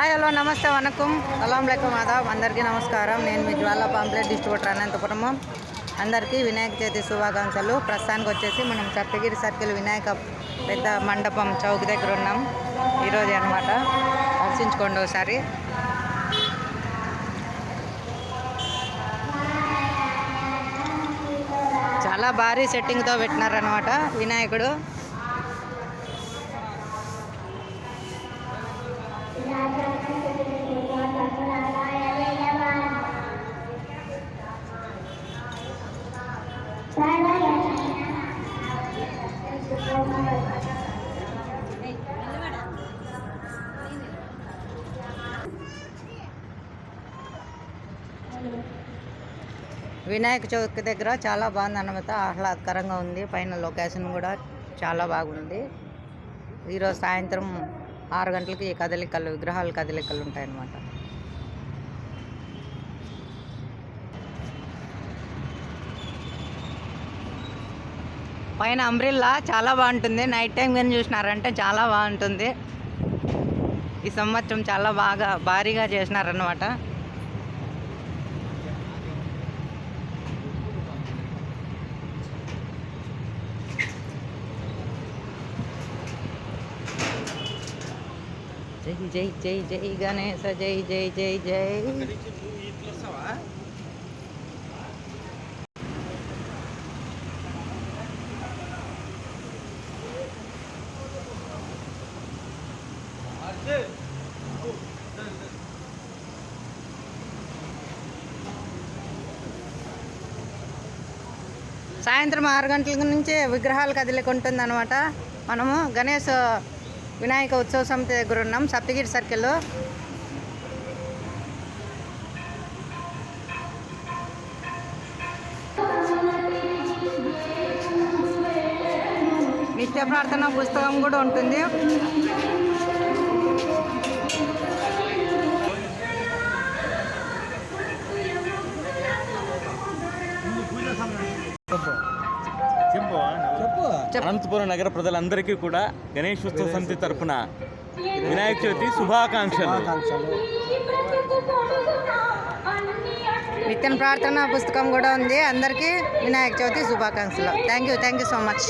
Hi hello నమస్తే వనకం సలాంలేకం ఆదాబ్ అందరికీ నమస్కారం. నేను మీ జ్వాల పాంప్లెట్ డిస్ట్రిబ్యూటర్ అనంతపురము. అందరికీ వినాయక చవితి శుభాకాంక్షలు. ప్రస్తుతానికి వచ్చేసి మనం సప్తగిరి సర్కిల్ వినాయక పెద్ద మండపం చౌక్ దగ్గర ఉన్నాం ఈరోజు అనమాట. దర్శించుకోండి ఒకసారి. చాలా భారీ సెట్టింగ్తో పెట్టినారనమాట వినాయకుడు. వినాయక చవితి దగ్గర చాలా బాగుంది అన్నమాట. ఆహ్లాదకరంగా ఉంది. పైన లొకేషన్ కూడా చాలా బాగుంది. ఈరోజు సాయంత్రం 6 గంటలకి విగ్రహాల కదలికలు ఉంటాయన్నమాట. పైన అంబ్రిల్లా చాలా బాగుంటుంది. నైట్ టైం కానీ చూసినారంటే చాలా బాగుంటుంది. ఈ సంవత్సరం చాలా భారీగా చేసినారన్నమాట. జై జై జై జై గణేశ జై జై జై జై. సాయంత్రం 6 గంటల నుంచి విగ్రహాలు కదిలికుంటుంది అనమాట. మనము గణేష్ వినాయక ఉత్సవ సమితి దగ్గర ఉన్నాం సప్తగిరి సర్కిల్లో. నిత్య ప్రార్థన పుస్తకం కూడా ఉంటుంది. అనంతపురం నగర ప్రజలందరికీ కూడా గణేశోత్సవ సమితి తరఫున వినాయక చవితి శుభాకాంక్షలు. నిత్య ప్రార్థన పుస్తకం కూడా ఉంది. అందరికీ వినాయక చవితి శుభాకాంక్షలు. Thank you so much.